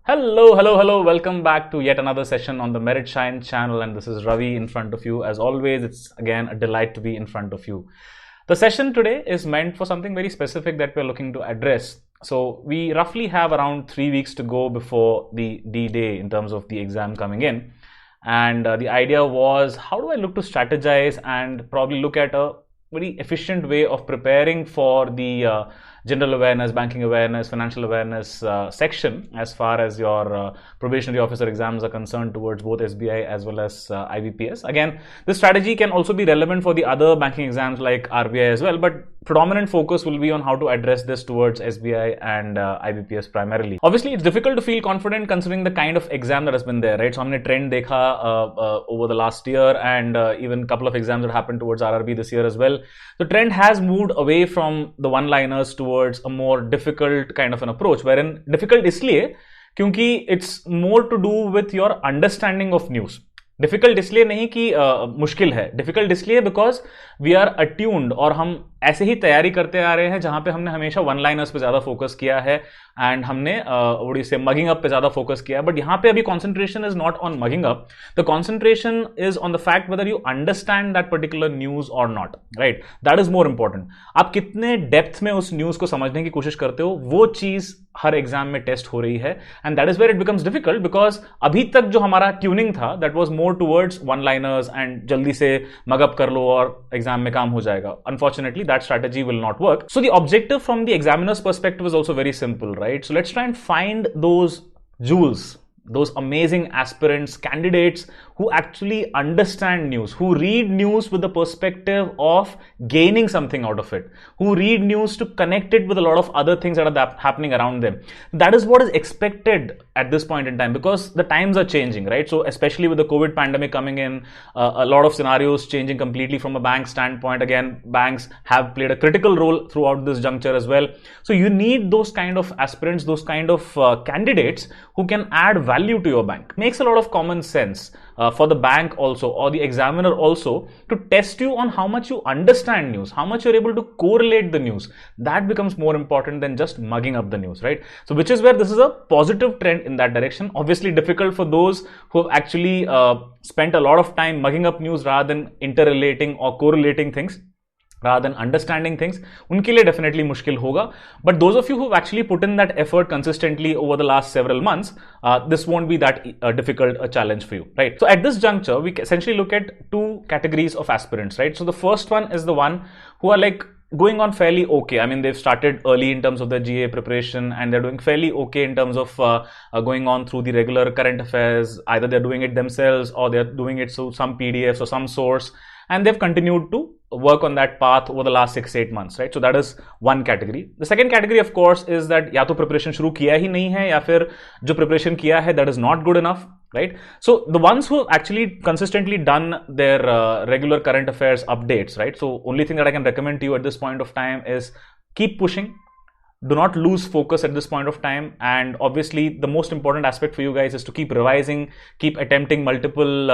Hello, hello, hello. Welcome back to yet another session on the Merit Shine channel. And this is Ravi in front of you. As always, it's again a delight to be in front of you. The session today is meant for something very specific that we're looking to address. So we roughly have around 3 weeks to go before the D-Day in terms of the exam coming in. And the idea was, how do I look to strategize and probably look at a very efficient way of preparing for the general awareness, banking awareness, financial awareness section as far as your probationary officer exams are concerned towards both SBI as well as IBPS. Again, this strategy can also be relevant for the other banking exams like RBI as well, but predominant focus will be on how to address this towards SBI and IBPS primarily. Obviously, it's difficult to feel confident considering the kind of exam that has been there, right? So, हमने trend देखा over the last year and even a couple of exams that happened towards RRB this year as well. The trend has moved away from the one-liners towards a more difficult kind of an approach, wherein difficult इसलिए क्योंकि it's more to do with your understanding of news. Difficult इसलिए नहीं कि मुश्किल है, difficult इसलिए because we are attuned और हम ऐसे ही तैयारी करते आ रहे हैं जहां पे हमने हमेशा वन लाइनर्स पे ज्यादा फोकस किया है एंड हमने से मगिंग अप पे ज्यादा फोकस किया है. बट यहां पे अभी concentration is not on mugging up, the concentration is on the fact whether you understand that particular news और not, right? That is more important. आप कितने डेप्थ में उस न्यूज को समझने की कोशिश करते हो, वो चीज हर एग्जाम में टेस्ट हो रही है and that is where it becomes difficult because अभी तक जो हमारा ट्यूनिंग था that was more towards one liners and जल्दी से मगअप कर लो और एग्जाम में काम हो जाएगा. Unfortunately that strategy will not work. So the objective from the examiner's perspective is also very simple, right? So let's try and find those jewels, those amazing aspirants, candidates who actually understand news, who read news with the perspective of gaining something out of it, who read news to connect it with a lot of other things that are happening around them. That is what is expected at this point in time because the times are changing, right? So especially with the COVID pandemic coming in, a lot of scenarios changing completely from a bank standpoint. Again, banks have played a critical role throughout this juncture as well. So you need those kind of aspirants, those kind of candidates who can add value to your bank. Makes a lot of common sense for the bank also or the examiner also to test you on how much you understand news, how much you're able to correlate the news. That becomes more important than just mugging up the news, right? So which is where this is a positive trend in that direction. Obviously difficult for those who have actually spent a lot of time mugging up news rather than interrelating or correlating things, rather than understanding things. उनके लिए definitely मुश्किल होगा. But those of you who've actually put in that effort consistently over the last several months, this won't be that difficult a challenge for you, right? So at this juncture, we essentially look at two categories of aspirants, right? So the first one is the one who are like going on fairly okay. I mean, they've started early in terms of their GA preparation and they're doing fairly okay in terms of going on through the regular current affairs. Either they're doing it themselves or they're doing it through some PDFs or some source, and they've continued to work on that path over the last 6-8 months, right? So that is one category. The second category, of course, is that या तो preparation शुरू किया ही नहीं है या फिर जो preparation किया है that is not good enough, right? So the ones who have actually consistently done their regular current affairs updates, right? So only thing that I can recommend to you at this point of time is keep pushing. Do not lose focus at this point of time, and obviously the most important aspect for you guys is to keep revising, keep attempting multiple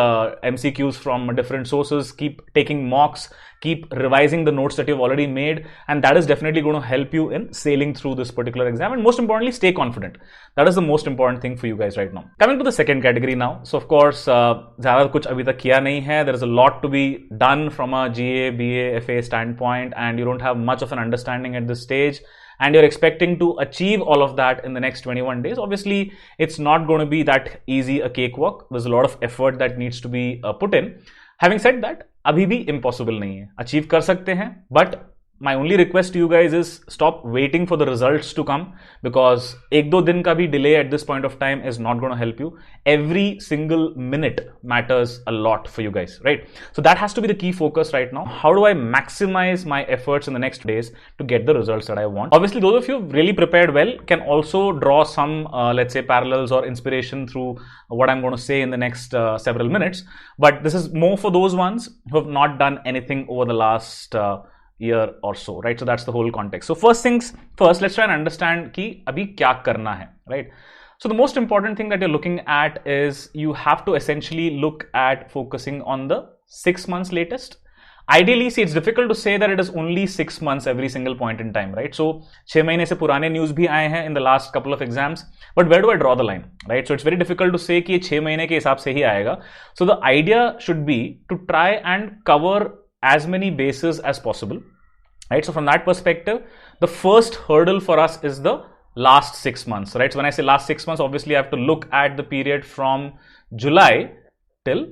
MCQs from different sources, keep taking mocks, keep revising the notes that you've already made, and that is definitely going to help you in sailing through this particular exam. And most importantly, stay confident. That is the most important thing for you guys right now. Coming to the second category now. So of course, ज़्यादा कुछ अभी तक किया नहीं है. There is a lot to be done from a GA, BA, FA standpoint, and you don't have much of an understanding at this stage. And you're expecting to achieve all of that in the next 21 days. Obviously, it's not going to be that easy a cakewalk. There's a lot of effort that needs to be put in. Having said that, अभी भी impossible नहीं है. Achieve कर सकते हैं, but my only request to you guys is stop waiting for the results to come because एक दो दिन का भी delay at this point of time is not going to help you. Every single minute matters a lot for you guys, right? So that has to be the key focus right now. How do I maximize my efforts in the next days to get the results that I want? Obviously, those of you who've really prepared well can also draw some, let's say, parallels or inspiration through what I'm going to say in the next several minutes. But this is more for those ones who have not done anything over the last year or so, right? So that's the whole context. So first things first, let's try and understand कि अभी क्या करना है, right? So the most important thing that you're looking at is you have to essentially look at focusing on the 6 months latest. Ideally, see, it's difficult to say that it is only 6 months every single point in time, right? So 6 महीने से पुराने news भी आए हैं in the last couple of exams, but where do I draw the line, right? So it's very difficult to say कि ये 6 महीने के हिसाब से ही आएगा. So the idea should be to try and cover as many bases as possible, right? So from that perspective, the first hurdle for us is the last 6 months, right? So when I say last 6 months, obviously I have to look at the period from July till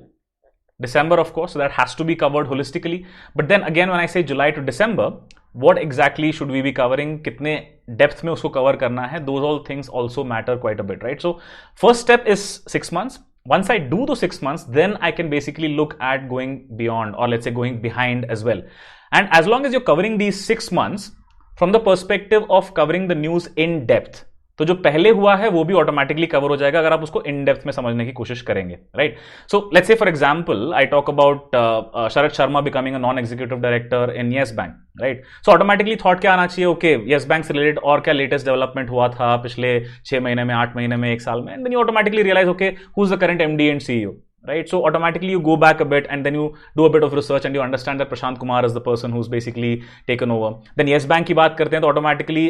December, of course, so that has to be covered holistically. But then again, when I say July to December, what exactly should we be covering? कितने depth में उसको cover करना है? Those all things also matter quite a bit, right? So first step is 6 months. Once I do those 6 months, then I can basically look at going beyond, or let's say going behind as well. And as long as you're covering these 6 months from the perspective of covering the news in depth, तो जो पहले हुआ है वो भी automatically cover हो जाएगा अगर आप उसको इन डेप्थ में समझने की कोशिश करेंगे, right? So let's say for example I talk about Sharad Sharma becoming a non executive director in yes bank, right? So automatically thought क्या आना चाहिए, ओके येस बैंक से रिलेटेड और क्या लेटेस्ट डेवलपमेंट हुआ था पिछले 6 महीने में, 8 महीने में, 1 साल में, and then you automatically realise okay who is the current MD and CEO, right? So automatically you go back a bit and then you do a bit of research and you understand that Prashant Kumar is the person who's basically taken over. Then Yes Bank की बात करते हैं तो automatically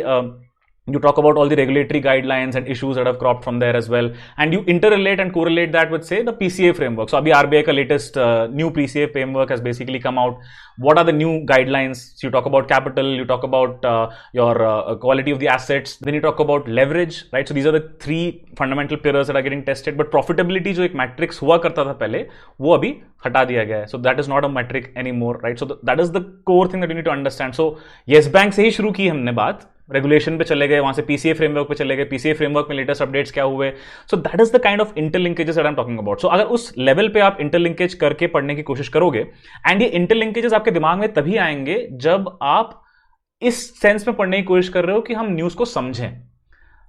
you talk about all the regulatory guidelines and issues that have cropped from there as well, and you interrelate and correlate that with, say, the PCA framework. So abhi RBI ka latest new PCA framework has basically come out. What are the new guidelines? So you talk about capital, you talk about your quality of the assets, then you talk about leverage, right? So these are the 3 fundamental pillars that are getting tested. But profitability जो एक matrix हुआ करता था पहले, वो अभी हटा दिया गया है. So that is not a metric anymore, right? So that is the core thing that you need to understand. So Yes Bank से ही शुरू की हमने बात, रेगुलेशन पे चले गए, वहां से पीसीए फ्रेमवर्क पे चले गए, पीसीए फ्रेमवर्क में लेटेस्ट अपडेट्स क्या हुए. So that is the kind of interlinkages that I am talking about. So अगर उस लेवल पे आप इंटरलिंकेज करके पढ़ने की कोशिश करोगे, एंड ये इंटरलिंकेजेस आपके दिमाग में तभी आएंगे जब आप इस सेंस में पढ़ने की कोशिश कर रहे हो कि हम न्यूज को समझें,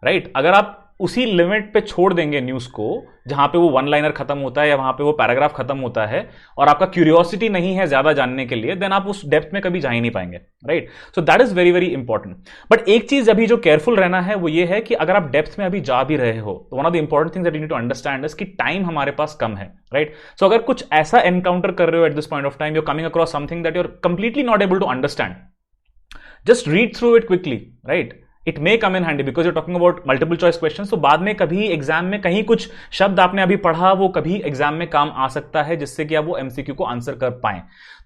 राइट? अगर आप उसी लिमिट पे छोड़ देंगे न्यूज को जहां पे वो 1 लाइनर खत्म होता है या वहां पे वो पैराग्राफ खत्म होता है और आपका क्यूरियोसिटी नहीं है ज्यादा जानने के लिए, देन आप उस डेप्थ में कभी जा ही नहीं पाएंगे, right? So that is very very important. But एक चीज अभी जो केयरफुल रहना है वो ये है कि अगर आप डेप्थ में अभी जा भी रहे हो तो one of the important things that you need to understand is कि टाइम हमारे पास कम है, राइट? सो अगर कुछ ऐसा एनकाउंटर कर रहे हो at this point of time, you are coming across something that you are completely not able to understand, just read through it quickly, right? It may come in handy because you talking about multiple choice questions. तो बाद में कभी exam में कहीं कुछ शब्द आपने अभी पढ़ा वो कभी एग्जाम में काम आ सकता है जिससे कि आप वो एमसीक्यू को आंसर कर पाए.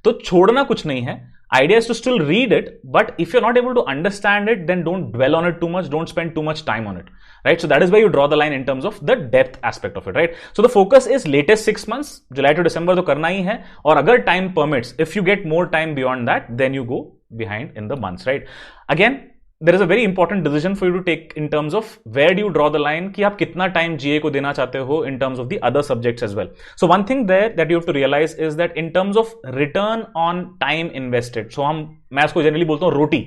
तो छोड़ना कुछ नहीं है. Idea is to still read it, but if you're not able to understand it, then don't dwell on it too much, don't spend too much time on it, right? So that is where you draw the line in terms of the depth aspect of it, right? So the focus is latest 6 months, July to December तो करना ही है, और अगर time permits, if you get more time beyond that, then you go behind in the months, right? Again, there is a very important decision for you to take in terms of where do you draw the line कि आप कितना time जीए को देना चाहते हो in terms of the other subjects as well. So one thing there that you have to realize is that in terms of return on time invested, so मैं इसको generally बोलता हूँ ROTI,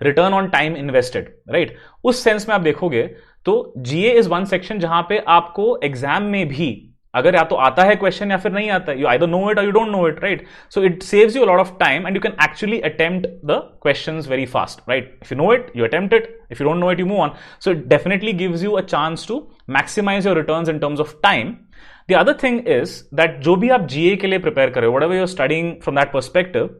return on time invested, right? उस sense में आप देखोगे तो जीए is one section जहां पे आपको एग्जाम में भी अगर या तो आता है क्वेश्चन या फिर नहीं आता है, यू आइदर नो इट और you don't know it, right? So it saves you a lot of time and you can actually attempt the questions very fast, right? If you know it you attempt it, if you don't know it you move on. So it definitely gives you a chance to maximise your returns in terms of time. The other thing is that जो भी आप जीए के लिए prepare कर रहे हो, whatever you are studying from that perspective,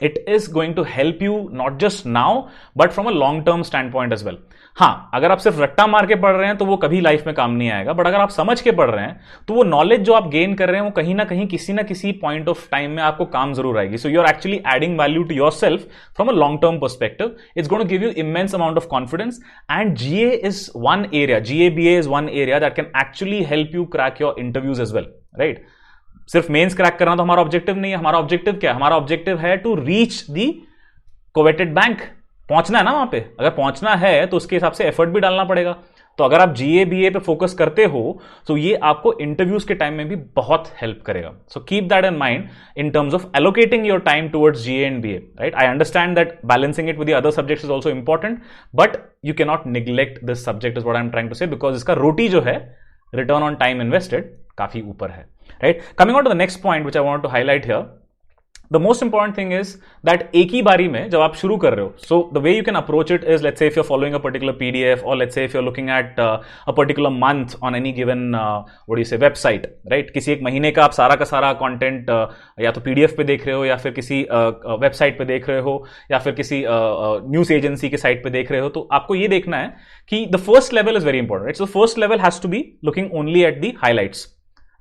it is going to help you not just now but from a long term standpoint as well. हाँ, अगर आप सिर्फ रट्टा मार के पढ़ रहे हैं तो वो कभी लाइफ में काम नहीं आएगा, बट अगर आप समझ के पढ़ रहे हैं तो वो नॉलेज जो आप गेन कर रहे हैं वो कहीं ना कहीं किसी ना किसी पॉइंट ऑफ टाइम में आपको काम जरूर आएगी. So you are actually adding value to yourself from a long term perspective. It's going to give you immense amount of confidence and GA is one area, GA BA is one area that can actually help you crack your interviews as well, right? सिर्फ mains crack करना तो हमारा objective नहीं है. हमारा objective क्या है? हमारा ऑब्जेक्टिव है to reach the coveted bank. पहुंचना है ना वहां पे. अगर पहुंचना है तो उसके हिसाब से एफर्ट भी डालना पड़ेगा. तो अगर आप जीए बीए पे फोकस करते हो तो ये आपको इंटरव्यूज के टाइम में भी बहुत हेल्प करेगा. So keep that in mind in terms of allocating your time towards GA and BA, right? I understand that balancing it with the other subjects is also important, but you can not neglect this subject is what I am trying to say, because इसका रोटी जो है return on time invested काफी ऊपर है, right? Coming on to the next point which I want to highlight here, the most important thing is that एक ही बारी में जब आप शुरू कर रहे हो, so the way you can approach it is, let's say if you're following a particular PDF, or let's say if you're looking at a particular month on any given what do you say website, right? किसी एक महीने का आप सारा का सारा content या तो PDF पे देख रहे हो, या फिर किसी वेबसाइट पे देख रहे हो, या फिर किसी न्यूज एजेंसी के साइट पे देख रहे हो, तो आपको ये देखना है कि the first level is very important, right? So the first level has to be looking only at the highlights,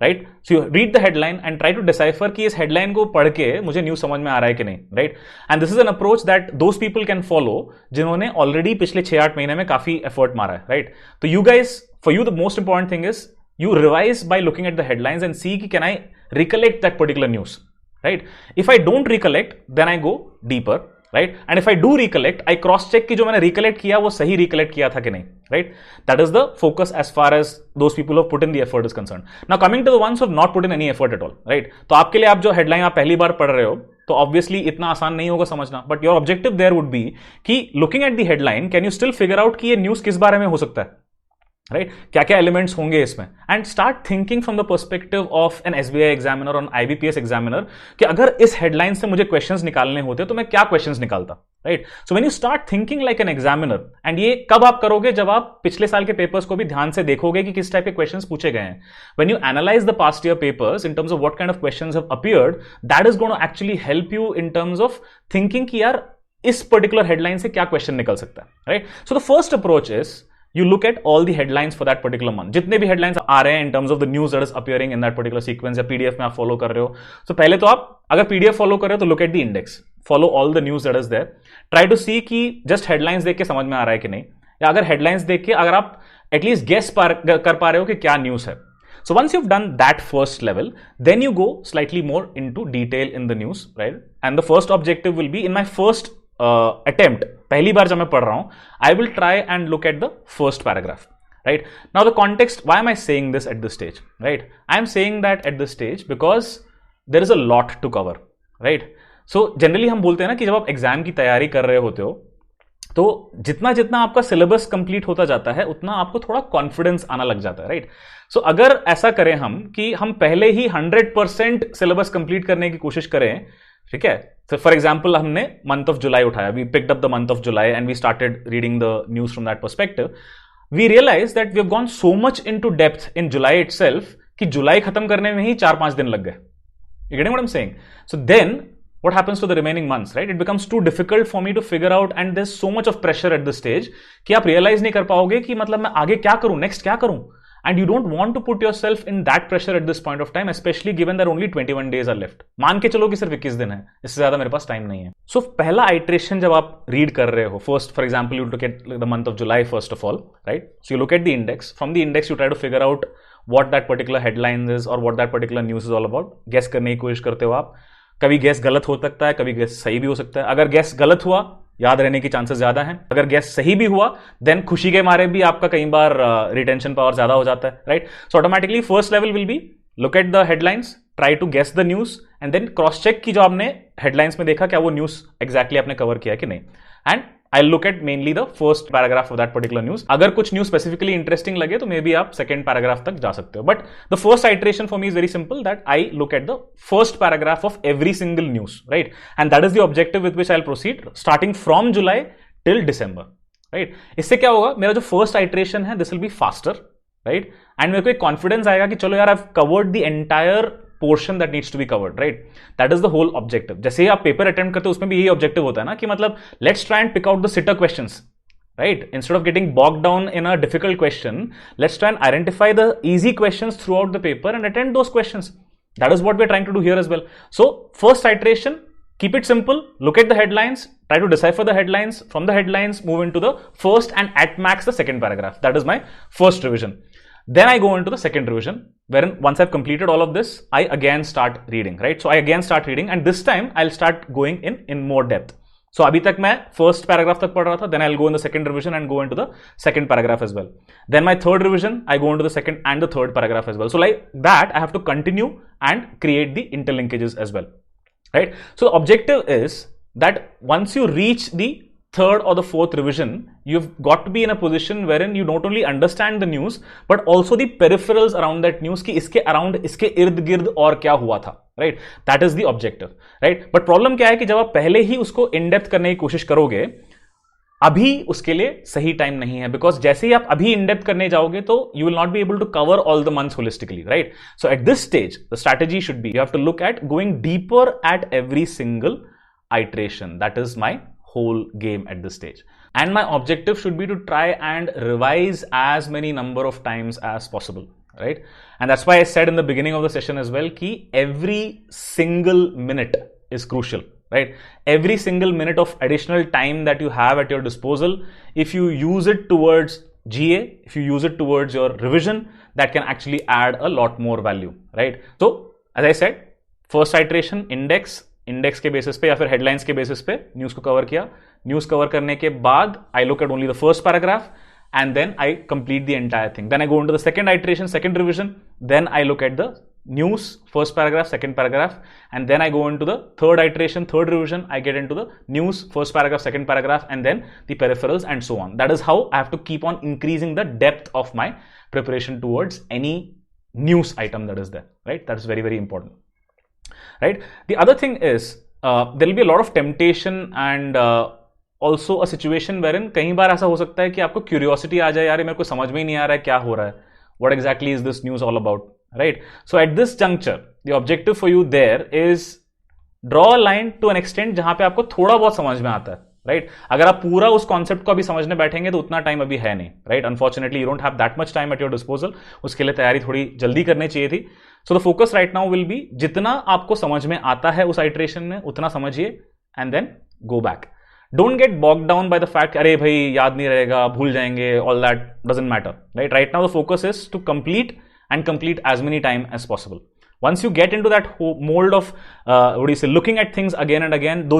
right? So you read the headline and try to decipher कि इस हेडलाइन को पढ़ के मुझे न्यूज समझ में आ रहा है कि नहीं, right? And this is an approach that those people can follow जिन्होंने ऑलरेडी पिछले 6-8 महीने में काफी एफर्ट मारा है, राइट? तो you guys, for you the most important thing is you revise by looking at the headlines and see can I recollect that particular news, right? If I don't recollect, then I go deeper, right? And if I do recollect, I cross check कि जो मैंने recollect किया वो सही recollect किया था कि नहीं, right? That is the focus as far as those people who have put in the effort is concerned. Now coming to the ones who have not put in any effort at all, right? तो आपके लिए आप जो headline आप पहली बार पढ़ रहे हो तो obviously इतना आसान नहीं होगा समझना, but your objective there would be कि looking at the headline, can you still figure out कि ये news किस बारे में हो सकता है, राइट? क्या क्या एलिमेंट्स होंगे इसमें, and start thinking from the perspective of an SBI examiner और आईबीपीएस एग्जामिनर कि अगर इस हेडलाइन से मुझे क्वेश्चंस निकालने होते तो मैं क्या क्वेश्चंस निकालता, right? So when you start thinking like an examiner, and ये कब आप करोगे, जब आप पिछले साल के पेपर्स को भी ध्यान से देखोगे कि किस टाइप के क्वेश्चंस पूछे गए हैं. When you analyse the past year papers in terms of what kind of questions have appeared, that is going to actually help you in terms of thinking कि यार इस पर्टिकुलर हेडलाइन से क्या question निकल सकता है, right? So the first approach is you look at all the headlines for that particular month. जितने भी headlines आ रहे हैं in terms of the news that is appearing in that particular sequence, या PDF में आप follow कर रहे हो, so पहले तो आप अगर PDF follow कर रहे हो तो look at the index, follow all the news that is there, try to see कि just headlines देख के समझ में आ रहा है कि नहीं, या अगर headlines देख के अगर आप at least guess कर पा रहे हो कि क्या news है. So once you've done that first level, then you go slightly more into detail in the news, right? And the first objective will be, in my first attempt, पहली बार जब मैं पढ़ रहा हूं, I will try and look at the first paragraph, right? Now the context, why am I saying this at this stage, right? I am saying that at this stage because there is a lot to cover, right? So generally हम बोलते हैं ना कि जब आप exam की तैयारी कर रहे होते हो तो जितना जितना आपका सिलेबस कंप्लीट होता जाता है उतना आपको थोड़ा कॉन्फिडेंस आना लग जाता है, राइट? सो अगर ऐसा करें हम कि हम पहले ही 100% सिलेबस कंप्लीट करने की कोशिश करें, ठीक है? So for example, हमने month of July उठाया, we picked up the month of July and we started reading the news from that perspective. We realized that we have gone so much into depth in July itself कि जुलाई खत्म करने में ही 4-5 दिन लग गए. You getting what I'm saying? So then what happens to the remaining months, right? It becomes too difficult for me to figure out, and there's so much of pressure at this stage कि आप realize नहीं कर पाओगे कि मतलब मैं आगे क्या करूं, next क्या करूं. And you don't want to put yourself in that pressure at this point of time, especially given that only 21 days are left. मान के चलो कि सिर्फ 21 दिन है, इससे ज्यादा मेरे पास टाइम नहीं है. So पहला iteration जब आप रीड कर रहे हो, first for example you look at the month of July first of all, right? So you look at the index. From the index you try to figure out what that particular headline is or what that particular news is all about. Guess करने की कोशिश करते हो आप. कभी guess गलत हो सकता है, कभी guess सही भी हो सकता है. अगर guess गलत हुआ, याद रहने की चांसेस ज्यादा हैं. अगर गैस सही भी हुआ देन खुशी के मारे भी आपका कई बार रिटेंशन पावर ज्यादा हो जाता है, right? So automatically first level will be look at the headlines, try to guess the news, and then cross check कि जो आपने हेडलाइंस में देखा क्या वो न्यूज एग्जैक्टली आपने कवर किया कि नहीं. And I look at mainly the first paragraph of that particular news. अगर कुछ न्यूज स्पेसिफिकली इंटरेस्टिंग लगे तो मे बी आप सेकंड पैराग्राफ तक जा सकते हो. But the first iteration for me is very simple, that I look at the first paragraph of every single news, right? And that is the objective with which I will proceed starting from July till December, right? इससे क्या होगा, मेरा जो first iteration है this will be faster, right? And मेरे को एक confidence आएगा कि चलो यार I have covered the entire portion that needs to be covered, right? That is the whole objective. जैसे ही आप पेपर अटेम्प्ट करते हो उसमें भी यही ऑब्जेक्टिव होता है ना कि मतलब let's try and pick out the sitter questions, right? Instead of getting bogged down in a difficult question, let's try and identify the easy questions throughout the paper and attend those questions. That is what we're trying to do here as well. So first iteration, keep it simple, look at the headlines, try to decipher the headlines. From the headlines, move into the first and at max the second paragraph. That is my first revision. Then I go into the second revision, wherein once I've completed all of this, I again start reading, right? So I again start reading, and this time I'll start going in more depth. So अभी तक मैं first paragraph तक पढ़ रहा था, then I'll go in the second revision and go into the second paragraph as well. Then my third revision, I go into the second and the third paragraph as well. So like that, I have to continue and create the interlinkages as well, right? So the objective is that once you reach the third or the fourth revision, you've got to be in a position wherein you not only understand the news, but also the peripherals around that news कि इसके around, इसके इर्द गिर्द और क्या हुआ था, right? That is the objective, right? But problem क्या है कि जब आप पहले ही उसको इन डेप्थ करने की कोशिश करोगे, अभी उसके लिए सही टाइम नहीं है, बिकॉज जैसे ही आप अभी इन डेप्थ करने जाओगे तो you will not be able to cover all the months holistically, right? So at this stage the strategy should be, you have to look at going deeper at every single iteration. That is my whole game at this stage. And my objective should be to try and revise as many number of times as possible, right? And that's why I said in the beginning of the session as well ki every single minute is crucial, right? Every single minute of additional time that you have at your disposal, if you use it towards GA, if you use it towards your revision, that can actually add a lot more value, right? So as I said, first iteration index के basis पे या फिर headlines के basis पे news को cover किया. News cover करने के बाद I look at only the first paragraph and then I complete the entire thing. Then I go into the second iteration, second revision. Then I look at the news, first paragraph, second paragraph, and then I go into the third iteration, third revision. I get into the news, first paragraph, second paragraph, and then the peripherals and so on. That is how I have to keep on increasing the depth of my preparation towards any news item that is there, right? That is very, very important. Right? The other thing is there will be a lot of temptation and also a situation wherein कई बार ऐसा हो सकता है कि आपको curiosity आ जाए, यार मेरे को समझ में ही नहीं आ रहा है क्या हो रहा है, what exactly is this news all about, right? So at this juncture the objective for you there is draw a line to an extent जहां पे आपको थोड़ा बहुत समझ में आता है, राइट? अगर आप पूरा उस कॉन्सेप्ट को अभी समझने बैठेंगे तो उतना टाइम अभी है नहीं, right? Unfortunately you don't have that much time at your disposal. उसके लिए तैयारी थोड़ी जल्दी करनी चाहिए थी. So the focus right now will be जितना आपको समझ में आता है उस आइट्रेशन में उतना समझिए and then go back. Don't get bogged down by the fact अरे भाई याद नहीं रहेगा, भूल जाएंगे, all that doesn't matter, right? Right now the focus is to complete and complete as many time as possible. Once you get into that mold of what do you say, looking at things again and again, दो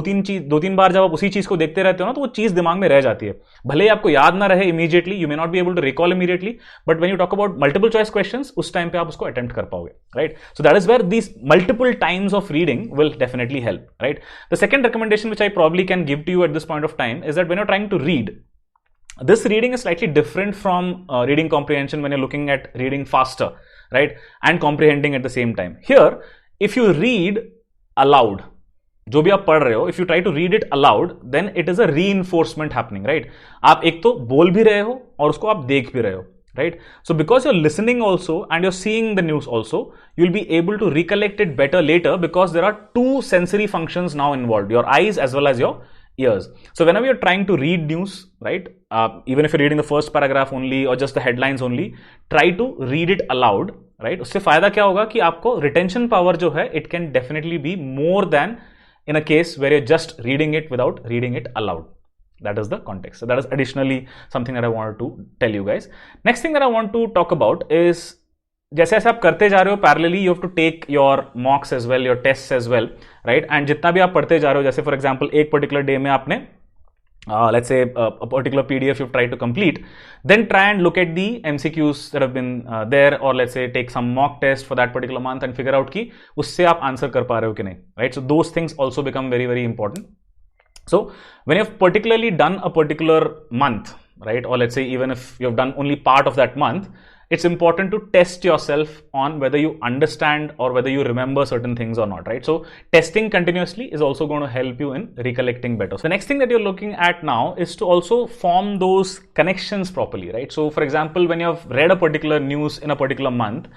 तीन बार जब आप उसी चीज को देखते रहते हो ना तो वो चीज दिमाग में रह जाती है. भले ही आपको याद ना रहे immediately, you may not be able to recall immediately, but when you talk about multiple choice questions, उस टाइम पे आप उसको attempt कर पाओगे, right? So that is where these multiple times of reading will definitely help, right? The second recommendation which I probably can give to you at this point of time is that when you're trying to read, this reading is slightly different from reading comprehension when you're looking at reading faster, right? And comprehending at the same time. Here, if you read aloud, जो भी आप पढ़ रहे हो, if you try to read it aloud, then it is a reinforcement happening, right? आप एक तो बोल भी रहे हो और उसको आप देख भी रहे हो, right? So because you're listening also and you're seeing the news also, you'll be able to recollect it better later because there are two sensory functions now involved, your eyes as well as your ears. So whenever you're trying to read news, right, even if you're reading the first paragraph only or just the headlines only, try to read it aloud, right? उससे फायदा क्या होगा कि आपको retention power जो है it can definitely be more than in a case where you're just reading it without reading it aloud. That is the context. So that is additionally something that I wanted to tell you guys. Next thing that I want to talk about is जैसे जैसे आप करते जा रहे हो parallelly you have to take your mocks as well, your test as well, right? And जितना भी आप पढ़ते जा रहे हो, जैसे फॉर एग्जांपल एक पर्टिकुलर डे में आपने let's say a particular PDF you've tried to complete, then try and look at the MCQs that have been there, or let's say take some mock test for that particular month and figure out कि उससे आप answer कर पा रहे हो कि नहीं, right? So those things also become very, very important. So when you've particularly done a particular month, right, or let's say even if you've done only part of that month, it's important to test yourself on whether you understand or whether you remember certain things or not, right? So testing continuously is also going to help you in recollecting better. So the next thing that you're looking at now is to also form those connections properly, right? So for example, when you have read a particular news in a particular month,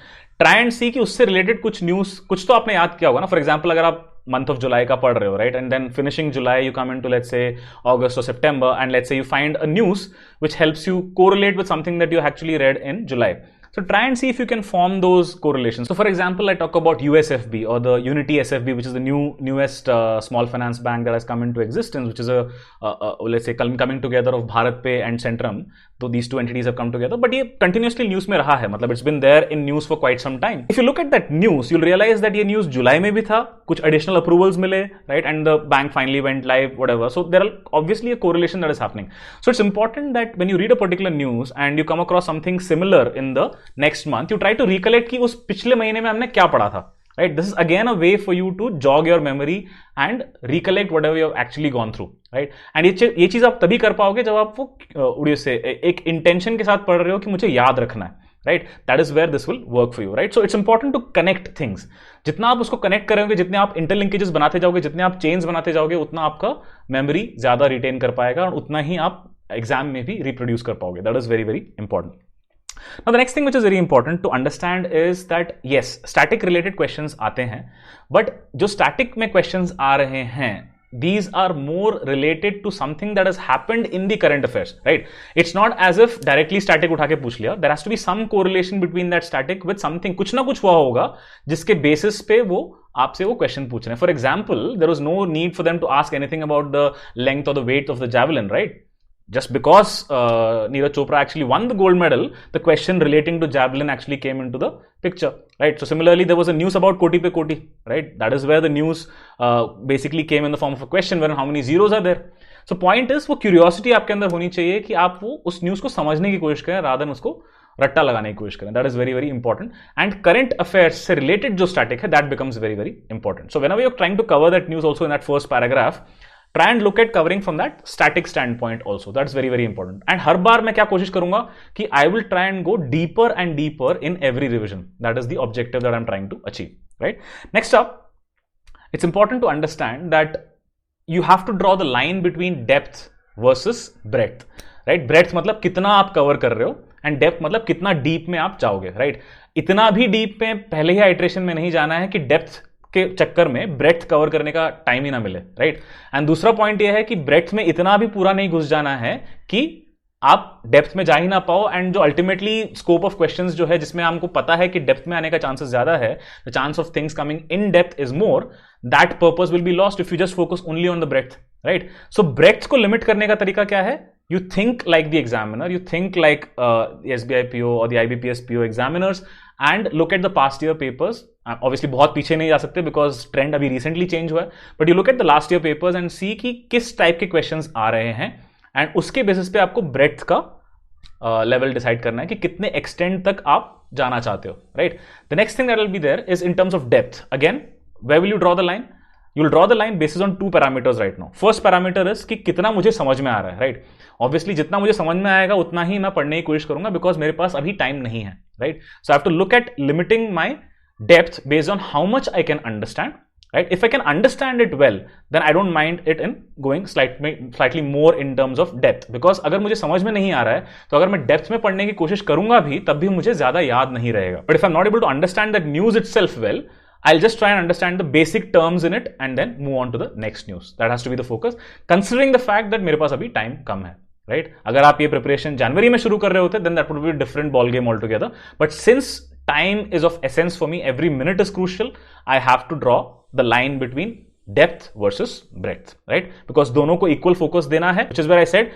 try and see कि उससे related कुछ news, कुछ तो आपने याद किया होगा ना. For example, अगर आप month of July का पढ़ रहे हो, right? And then finishing July, you come into let's say August or September, and let's say you find a news which helps you correlate with something that you actually read in July. So try and see if you can form those correlations. So for example, I talk about USFB or the Unity SFB, which is the newest small finance bank that has come into existence, which is let's say coming together of BharatPe and Centrum. So these two entities have come together, but ये continuously news में रहा है, मतलब it's been there in news for quite some time. If you look at that news, you'll realize that ये news July में भी था, कुछ additional approvals मिले, right? And the bank finally went live, whatever. So there are obviously a correlation that is happening. So it's important that when you read a particular news and you come across something similar in the next month, you try to recollect कि उस पिछले महीने में हमने क्या पढ़ा था, right? This is again a way for you to jog your memory and recollect whatever you have actually gone through, right? And ये चीज आप तभी कर पाओगे जब आप वो उड़िए से एक इंटेंशन के साथ पढ़ रहे हो कि मुझे याद रखना है, right? That is where this will work for you, right? So it's important to connect things. जितना आप उसको कनेक्ट करेंगे, जितने आप इंटरलिंकेजेस बनाते जाओगे, जितने आप चेन्स बनाते जाओगे, उतना आपका मेमोरी ज्यादा रिटेन कर पाएगा और उतना ही आप एग्जाम में भी रिप्रोड्यूस कर पाओगे. That is very very important. Now the next thing which is very important to understand is that yes, static related questions आते हैं, but जो static में questions आ रहे हैं, these are more related to something that has happened in the current affairs, right? It's not as if directly static उठा के पूछ लिया. There has to be some correlation between that static with something. कुछ ना कुछ हुआ होगा जिसके basis पे वो आपसे वो क्वेश्चन पूछ रहे हैं. For example, there was no need for them to ask anything about the length or the weight of the javelin, right? Just because Neeraj Chopra actually won the gold medal, the question relating to javelin actually came into the picture, right? So similarly, there was a news about Koti Pe Koti, right? That is where the news basically came in the form of a question where how many zeros are there. So point is, वो curiosity आपके अंदर होनी चाहिए कि आप वो उस news को समझने की कोशिश करें rather than उसको रट्टा लगाने की कोशिश करें. That is very very important. And current affairs से related जो static है, that becomes very very important. So whenever you're trying to cover that news also in that first paragraph, try and look at covering from that static standpoint also. That's very very important. And हर बार मैं क्या कोशिश करूंगा कि I will try and go deeper and deeper in every revision. That is the objective that I'm trying to achieve, right? Next up, it's important to understand that you have to draw the line between depth versus breadth, right? Breadth मतलब कितना आप cover कर रहे हो and depth मतलब कितना deep में आप जाओगे, right? इतना भी deep में पहले ही iteration में नहीं जाना है कि depth के चक्कर में ब्रेथ कवर करने का टाइम ही ना मिले, राइट? एंड दूसरा पॉइंट यह है कि ब्रेथ में इतना भी पूरा नहीं घुस जाना है कि आप डेप्थ में जा ही ना पाओ. एंड जो अल्टीमेटली स्कोप ऑफ क्वेश्चंस जो है जिसमें हमको पता है कि डेप्थ में आने का चांसेस ज्यादा है, the chance of things coming in depth is more, that purpose will be lost if you just focus only on the breadth, right? So breadth को लिमिट करने का तरीका क्या है? You think like the examiner, you think like SBI PO or the IBPS PO examiners and look at the past year papers. Obviously बहुत पीछे नहीं जा सकते because trend अभी recently change हुआ है, but you look at the last year papers and see कि किस टाइप के questions आ रहे हैं and उसके बेसिस पे आपको breadth का level decide करना है कि कितने extent तक आप जाना चाहते हो, right? The next thing that will be there is in terms of depth. Again, where will you draw the line? You will draw the line basis on two parameters right now. First parameter is कि कितना मुझे समझ में आ रहा है, right? Obviously जितना मुझे समझ में आएगा उतना ही मैं पढ़ने की कोशिश करूंगा because मेरे पास अभी टाइम नहीं है, right? So I have to look at limiting my depth based on how much I can understand, right? If I can understand it well, then I don't mind it in going slightly more in terms of depth, because अगर मुझे समझ में नहीं आ रहा है तो अगर मैं डेप्थ में पढ़ने की कोशिश करूंगा भी तब भी मुझे ज्यादा याद नहीं रहेगा. But if I'm not able to understand that news itself well, I'll just try and understand the basic terms in it and then move on to the next news. That has to be the focus, considering the fact that मेरे पास अभी time कम है, right? अगर आप ये preparation जनवरी में शुरू कर रहे होते then that would be a different ball game altogether. But since time is of essence for me, every minute is crucial, I have to draw the line between depth versus breadth, right? Because दोनों को equal focus देना है, which is where I said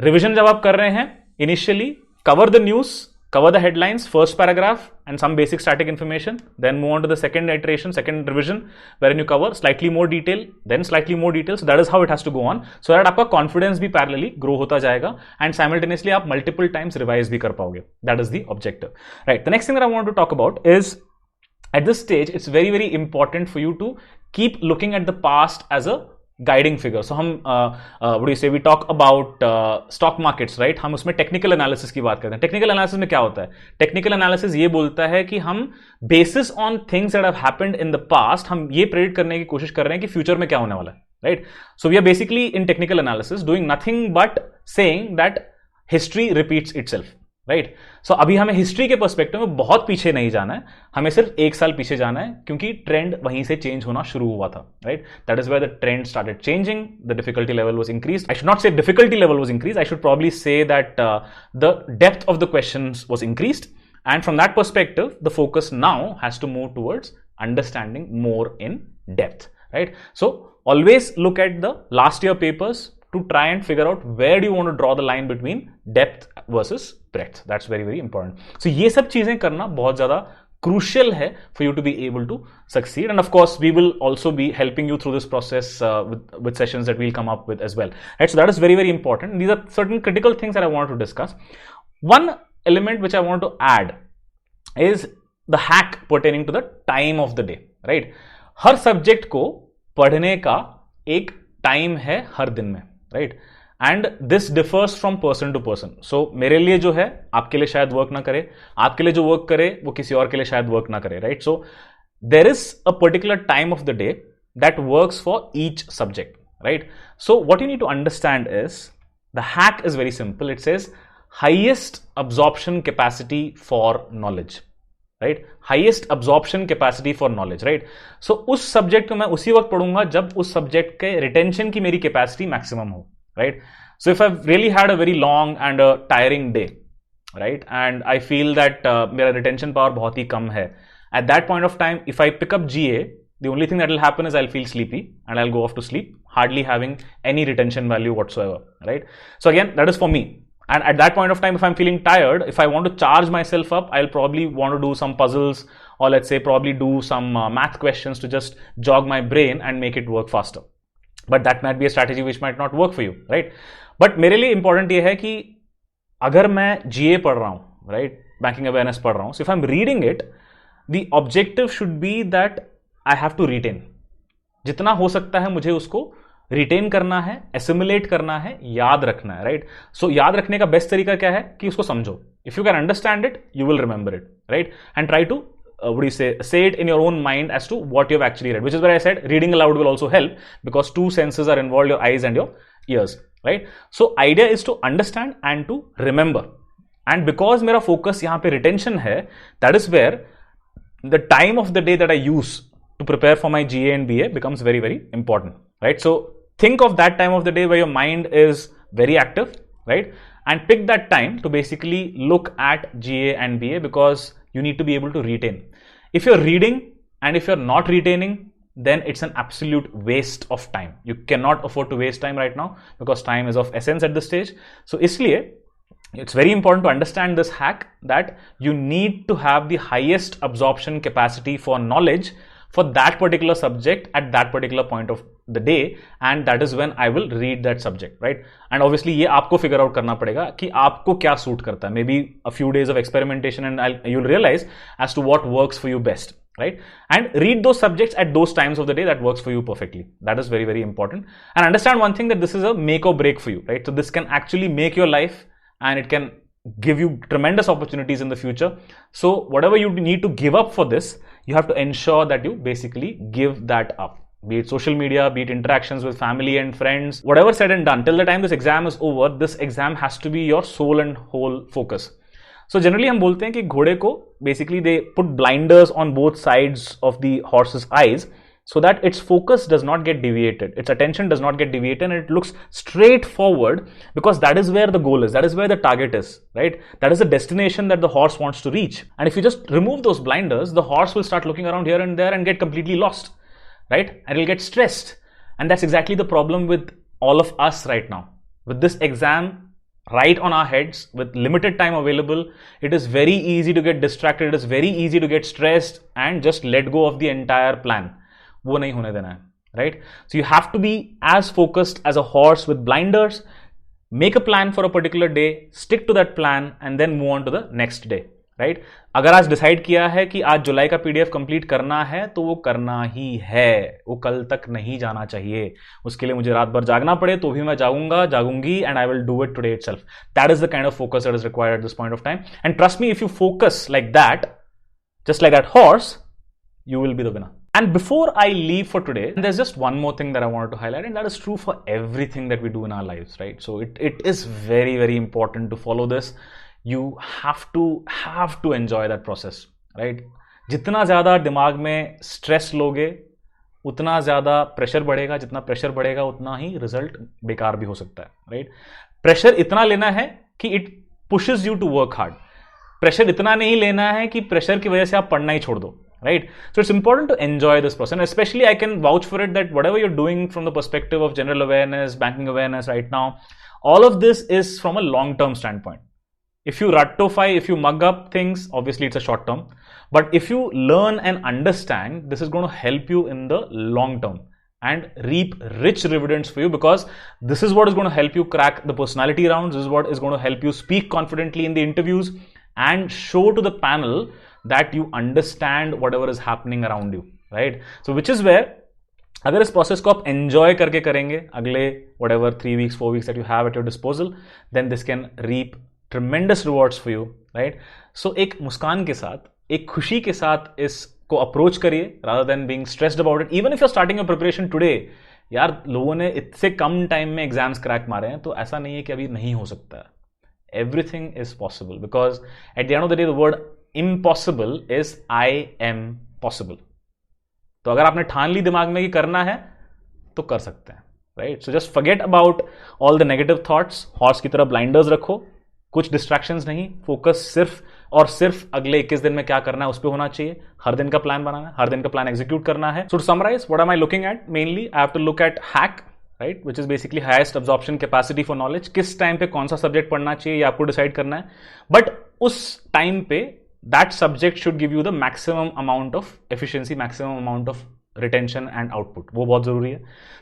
revision जब आप कर रहे हैं initially cover the news, cover the headlines, first paragraph and some basic static information, then move on to the second iteration, second revision, wherein you cover slightly more detail, then slightly more detail. So that is how it has to go on, so that आपका confidence भी parallelly grow होता जाएगा and simultaneously आप multiple times revise भी कर पाओगे. That is the objective, right? The next thing that I want to talk about is at this stage it's very very important for you to keep looking at the past as a guiding figure. So हम what do you say, we talk about stock markets, right? हम उसमें technical analysis की बात करते हैं. Technical analysis में क्या होता है? टेक्निकल एनालिसिस ये बोलता है कि हम basis on things that have happened in the past हम ये प्रेडिक्ट करने की कोशिश कर रहे हैं कि फ्यूचर में क्या होने वाला है, right? So we are basically in technical analysis doing nothing but saying that history repeats itself, right? So अभी हमें हिस्ट्री के पर्सपेक्टिव में बहुत पीछे नहीं जाना है, हमें सिर्फ एक साल पीछे जाना है क्योंकि ट्रेंड वहीं से चेंज होना शुरू हुआ था, right? That is where the trend started changing, the difficulty level was increased. I should not say difficulty level was increased, I should probably say that the depth of the questions was increased, and from that perspective the focus now has to move towards understanding more in depth, right? So always look at the last year papers to try and figure out where do you want to draw the line between depth versus breadth. That's very very important. So ये सब चीजें करना बहुत ज्यादा crucial है for you to be able to succeed, and of course we will also be helping you through this process with sessions that we'll come up with as well, right? So that is very very important. These are certain critical things that I want to discuss. One element which I want to add is the hack pertaining to the time of the day, right? हर subject को पढ़ने का एक time है हर दिन में, right? And this differs from person to person. So मेरे लिए जो है आपके लिए शायद वर्क ना करे, आपके लिए जो वर्क करे वो किसी और के लिए शायद वर्क ना करे, right? So there is a particular time of the day that works for each subject, right? So what you need to understand is the hack is very simple. It says highest absorption capacity for knowledge, right? Highest absorption capacity for knowledge, right? So उस subject को मैं उसी वक्त पढ़ूंगा जब उस subject के retention की मेरी कैपेसिटी मैक्सिमम हो, right? So if I've really had a very long and a tiring day, right, and I feel that मेरा retention power बहुत ही कम है, at that point of time if I pick up GA, the only thing that will happen is I'll feel sleepy and I'll go off to sleep, hardly having any retention value whatsoever, right? So again, that is for me. And at that point of time, if I'm feeling tired, if I want to charge myself up, I'll probably want to do some puzzles, or let's say probably do some math questions to just jog my brain and make it work faster. But that might be a strategy which might not work for you, right? But मेरे लिए important ये है कि अगर मैं GA पढ़ रहा हूँ, right, banking awareness पढ़ रहा हूँ, so if I'm reading it, the objective should be that I have to retain. जितना हो सकता है मुझे उसको रिटेन करना है, एसिमुलेट करना है, याद रखना है, राइट? सो याद रखने का बेस्ट तरीका क्या है कि उसको समझो. If you can understand it, you will remember it, right? And try to what do you say it in your own mind as to what you've actually read, which is where I said reading aloud will also help because two senses are involved, your eyes and your ears, right? So idea is to understand and to remember, and because मेरा focus यहाँ पे retention है, that is where the time of the day that I use to prepare for my GA and BA becomes very, very important, right? So think of that time of the day where your mind is very active, right? And pick that time to basically look at GA and BA because you need to be able to retain. If you're reading and if you're not retaining, then it's an absolute waste of time. You cannot afford to waste time right now because time is of essence at this stage. So isliye it's very important to understand this hack that you need to have the highest absorption capacity for knowledge for that particular subject at that particular point of the day, and that is when I will read that subject, right? And obviously ये आपको figure out करना पड़ेगा कि आपको क्या suit करता है. Maybe a few days of experimentation and you'll realize as to what works for you best, right? And read those subjects at those times of the day that works for you perfectly. That is very, very important. And understand one thing, that this is a make or break for you, right? So this can actually make your life and it can give you tremendous opportunities in the future. So whatever you need to give up for this, you have to ensure that you basically give that up. Be it social media, be it interactions with family and friends, whatever said and done, till the time this exam is over, this exam has to be your sole and whole focus. So generally हम बोलते हैं कि घोड़े को basically they put blinders on both sides of the horse's eyes so that its focus does not get deviated, its attention does not get deviated, and it looks straight forward because that is where the goal is, that is where the target is, right? That is the destination that the horse wants to reach. And if you just remove those blinders, the horse will start looking around here and there and get completely lost, right? And it'll get stressed. And that's exactly the problem with all of us right now. With this exam right on our heads, with limited time available, it is very easy to get distracted, it is very easy to get stressed and just let go of the entire plan. वो नहीं होने देना है, right? So you have to be as focused as a horse with blinders. Make a plan for a particular day, stick to that plan, and then move on to the next day, right? अगर आज decide किया है कि आज जुलाई का PDF complete करना है तो वो करना ही है, वो कल तक नहीं जाना चाहिए. उसके लिए मुझे रात भर जागना पड़े तो भी मैं जागूंगी and I will do it today itself. That is the kind of focus that is required at this point of time. And trust me, if you focus like that, just like that horse, you will be the winner. And before I leave for today, there's just one more thing that I wanted to highlight, and that is true for everything that we do in our lives, right? So it is very, very important to follow this. You have to enjoy that process, right? जितना ज़्यादा दिमाग में stress लोगे उतना ज़्यादा pressure बढ़ेगा, जितना pressure बढ़ेगा उतना ही रिजल्ट बेकार भी हो सकता है, राइट? प्रेशर इतना लेना है कि it pushes you to work hard. Pressure इतना नहीं लेना है कि प्रेशर की वजह से आप पढ़ना ही छोड़ दो, right? So it's important to enjoy this process, and especially I can vouch for it that whatever you're doing from the perspective of general awareness, banking awareness right now, all of this is from a long-term standpoint. If you ratify, if you mug up things, obviously it's a short term, but if you learn and understand, this is going to help you in the long term and reap rich dividends for you, because this is what is going to help you crack the personality rounds. This is what is going to help you speak confidently in the interviews and show to the panel that you understand whatever is happening around you, right? So which is where अगर इस process को आप enjoy करके करेंगे अगले whatever 3 weeks 4 weeks that you have at your disposal, then this can reap tremendous rewards for you, right? So एक मुस्कान के साथ, एक खुशी के साथ इसको अप्रोच करिए rather than being stressed about it. Even if you're starting your preparation today, यार लोगों ने इससे कम टाइम में एग्जाम्स क्रैक मारे हैं, तो ऐसा नहीं है कि अभी नहीं हो सकता है. Everything is possible because at the end of the day the word impossible is I am possible. तो अगर आपने ठान ली दिमाग में कि करना है तो कर सकते हैं, right? So just forget about all the negative thoughts. Horse की तरह ब्लाइंडर्स रखो, कुछ डिस्ट्रैक्शंस नहीं, फोकस सिर्फ और सिर्फ अगले 21 दिन में क्या करना है उस पर होना चाहिए. हर दिन का प्लान बनाना है, हर दिन का प्लान एग्जीक्यूट करना है. So to summarise, what am I looking at? Mainly I have to look at hack, right, which is basically highest absorption capacity for knowledge. किस टाइम पे कौन सा सब्जेक्ट पढ़ना चाहिए ये आपको डिसाइड करना है, बट उस टाइम पे that subject should give you the maximum amount of efficiency, maximum amount of retention and output. वो बहुत जरूरी है.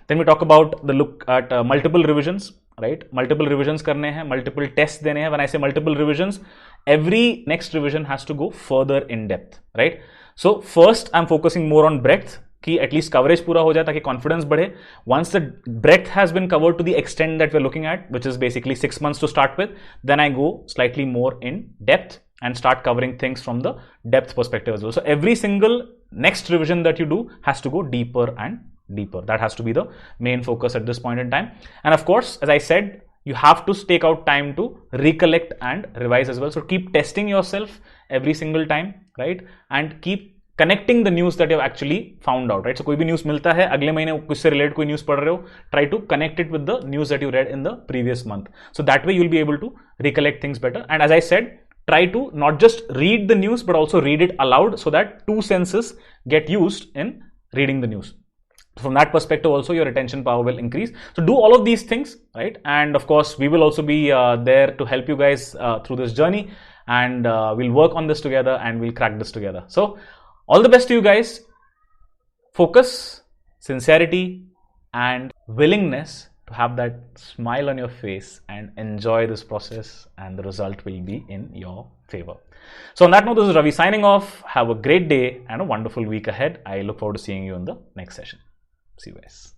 Then we talk about the look at multiple revisions, right? Multiple revisions करने हैं, मल्टीपल टेस्ट देने हैं. When I say multiple revisions, every next revision has to go further in depth, right? So first I'm focusing more on breadth कि at least coverage पूरा हो जाए ताकि confidence बढ़े. Once the breadth has been covered to the extent that we are looking at, which is basically 6 months to start with, then I go slightly more in depth and start covering things from the depth perspective as well. So every single next revision that you do has to go deeper and deeper. That has to be the main focus at this point in time. And of course, as I said, you have to take out time to recollect and revise as well. So keep testing yourself every single time, right? And keep connecting the news that you have actually found out, right? So कोई भी news मिलता है, अगले महीने कुछ से related कोई news पढ़ रहे हो, try to connect it with the news that you read in the previous month. So that way you'll be able to recollect things better. And as I said, try to not just read the news but also read it aloud so that 2 senses get used in reading the news. From that perspective also your retention power will increase. So do all of these things, right? And of course we will also be there to help you guys through this journey, and we'll work on this together and we'll crack this together. So all the best to you guys. Focus, sincerity and willingness to have that smile on your face and enjoy this process, and the result will be in your favor. So on that note, this is Ravi signing off. Have a great day and a wonderful week ahead. I look forward to seeing you in the next session. See you guys.